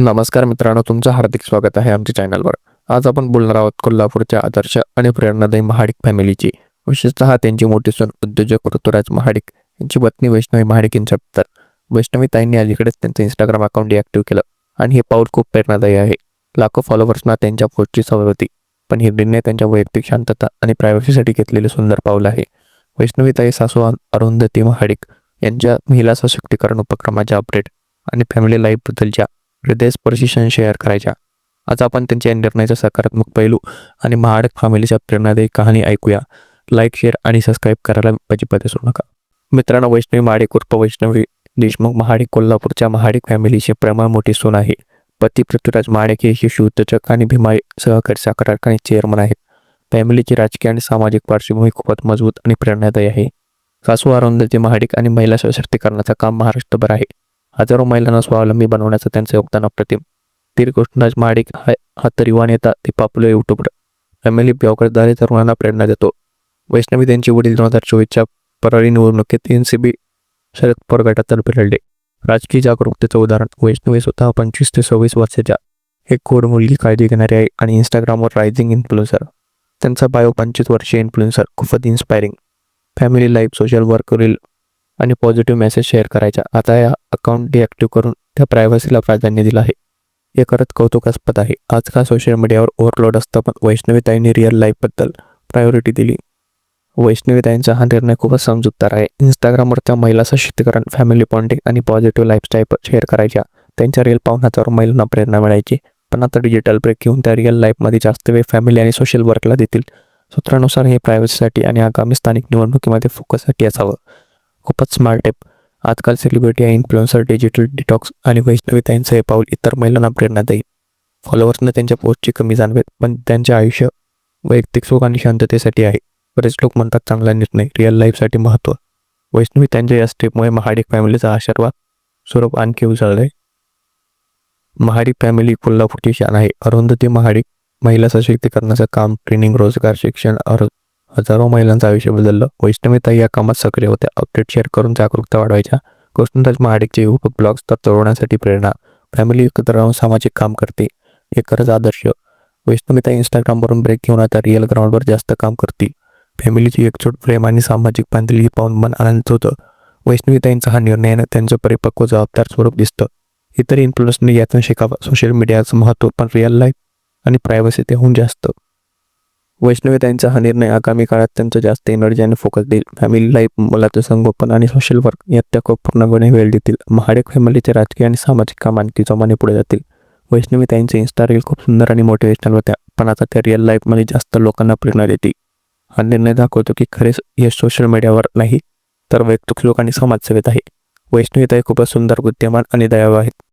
नमस्कार मित्रांनो, तुमचं हार्दिक स्वागत आहे आमच्या चॅनलवर. आज आपण बोलणार आहोत कोल्हापूरच्या आदर्श आणि प्रेरणादायी महाडिक फॅमिलीची, विशेषतः त्यांची मोठी सून उद्योजक ऋतुराज महाडिक यांची पत्नी वैष्णवी महाडिक यांच्याबद्दल. वैष्णवी ताईंनी अलीकडेच त्यांचं इंस्टाग्राम अकाउंट डिॲक्टिव्ह केलं आणि हे पाऊल खूप प्रेरणादायी आहे. लाखो फॉलोअर्सना त्यांच्या पोस्टची सवय होती, पण ही निर्णय त्यांच्या वैयक्तिक शांतता आणि प्रायव्हसीसाठी घेतलेले सुंदर पाऊल आहे. वैष्णवी ताई सासू अरुंधती महाडिक यांच्या महिला सशक्तीकरण उपक्रमाच्या अपडेट आणि फॅमिली लाईफबद्दलच्या हृदयस्पर्शी क्षण शेअर करायच्या. आज आपण त्यांच्या निर्णयाचा सकारात्मक पैलू आणि महाडिक फॅमिलीच्या प्रेरणादायी कहाणी ऐकूया. लाईक, शेअर आणि सबस्क्राईब करायला अजिबात विसरू नका. मित्रांनो, वैष्णवी महाडिक उर्फ वैष्णवी देशमुख महाडिक कोल्हापूरच्या महाडिक फॅमिलीची प्रेमळ मोठी सून आहे. पती पृथ्वीराज महाडिक हे यशस्वी उद्योजक आणि भीमाई सहकारी साखर कारखाने चेअरमन आहेत. फॅमिलीची राजकीय आणि सामाजिक पार्श्वभूमी खूपच मजबूत आणि प्रेरणादायी आहे. सासू अरुंधती महाडिक आणि महिला सशक्तीकरणाचं काम महाराष्ट्रभर आहे. हजारो महिलांना स्वावलंबी बनवण्याचं त्यांचं योगदान अप्रतिम. तीर कृष्णराज महाडिक हा तर युवा नेता, ते पॉप्युलर यूट्यूबर, फॅमिली ब्लॉगरद्वारे तरुणांना प्रेरणा देतो. वैष्णवी त्यांची वडील 2024च्या परळी निवडणुकीत NCP शरद पवार गटातर्फे लढले. राजकीय जागरूकतेचं उदाहरण. वैष्णवी स्वतः 25 ते 26 वर्षाच्या एक गोड मुलगी काळजी घेणारी आहे आणि इंस्टाग्रामवर रायझिंग इन्फ्लुएन्सर. त्यांचा बायो 25 वर्षीय इन्फ्लुएन्सर, खूपच inspiring. Family life, social work, reel आणि पॉझिटिव्ह मेसेज शेअर करायचा. आता या अकाउंट डिॲक्टिव्ह करून त्या प्रायव्हसीला प्राधान्य दिलं आहे. हे खरंच कौतुकास्पद आहे. आजकाल सोशल मीडियावर ओव्हरलोड असतं, पण वैष्णवीताईंनी रिअल लाईफबद्दल प्रायोरिटी दिली. वैष्णवीताईंचा हा निर्णय खूपच समजूतदार आहे. इंस्टाग्रामवरच्या महिला सशक्तीकरण, फॅमिली बॉन्डिंग आणि पॉझिटिव्ह लाईफस्टाईल शेअर करायच्या. त्यांच्या रील पाहून हजारो महिलांना प्रेरणा मिळायची. पण आता डिजिटल ब्रेक घेऊन त्या रिअल लाईफमध्ये जास्त वेळ फॅमिली आणि सोशल वर्कला देतील. सूत्रानुसार हे प्रायव्हसीसाठी आणि आगामी स्थानिक निवडणुकीमध्ये फोकससाठी असावं. खूपच स्मार्ट टिप. आजकाल सेलिब्रिटी, इन्फ्लुएन्सर, डिजिटल डिटॉक्स आणि वैष्णवीताईंचं हे पाऊल इतर महिलांना प्रेरणा देईल. फॉलोअर्सने त्यांच्या पोस्टची कमी जाणवेल, पण त्यांचे आयुष्य वैयक्तिक सुख आणि शांततेसाठी आहे. बरेच लोक म्हणतात चांगला निर्णय, रिअल लाईफसाठी महत्त्व. वैष्णवी त्यांच्या या स्टेपमुळे महाडिक फॅमिलीचा आशीर्वाद स्वरूप आणखी उजळलंय. महाडिक फॅमिली कोल्हापूरची शान आहे. अरुंधती महाडिक महिला सशक्तीकरणाचं काम, ट्रेनिंग, रोजगार, शिक्षण, हजारो महिलांचं आयुष्य बदललं. वैष्णवीताई या कामात सक्रिय होत्या. अपडेट शेअर करून जागरूकता वाढवायच्या. कृष्णराज महाडिकचे यूट्यूब ब्लॉग्स तर तरुणांसाठी प्रेरणा. फॅमिली एकत्र राहून सामाजिक काम करते, हे खरंच आदर्श. वैष्णवीताई इंस्टाग्रामवरून ब्रेक घेऊन आता रिअल ग्राउंडवर जास्त काम करते. फॅमिलीची एकजूट, प्रेम आणि सामाजिक बांधिलकी पाहून मन आनंदित होतं. वैष्णवीताईंचा हा निर्णयानं त्यांचं परिपक्व, जबाबदार स्वरूप दिसतं. इतर इन्फ्लुएन्सरने यातून शिकावं. सोशल मीडियाचं महत्त्व, पण रिअल लाईफ आणि प्रायव्हसी त्याहून जास्त. वैष्णवीताईंचा हा निर्णय आगामी काळात त्यांचं जास्त एनर्जी आणि फोकस देईल. फॅमिली लाईफ, मुलाचं संगोपन आणि सोशल वर्क यात त्या खूप पूर्णपणे वेळ देतील. महाडिक फॅमिलीचे राजकीय आणि सामाजिक काम आणखी जोमाने पुढे जातील. वैष्णवीताईंचे इन्स्टा रील खूप सुंदर आणि मोटिवेशनल होत्या, पण आता त्या रिअल लाईफमध्ये जास्त लोकांना प्रेरणा देतील. हा निर्णय दाखवतो की खरेच यश सोशल मीडियावर नाही, तर वैयक्तिक सुख आणि समाजसेवेत आहे. वैष्णवीताई खूपच सुंदर, बुद्धिमान आणि दयाळू आहेत.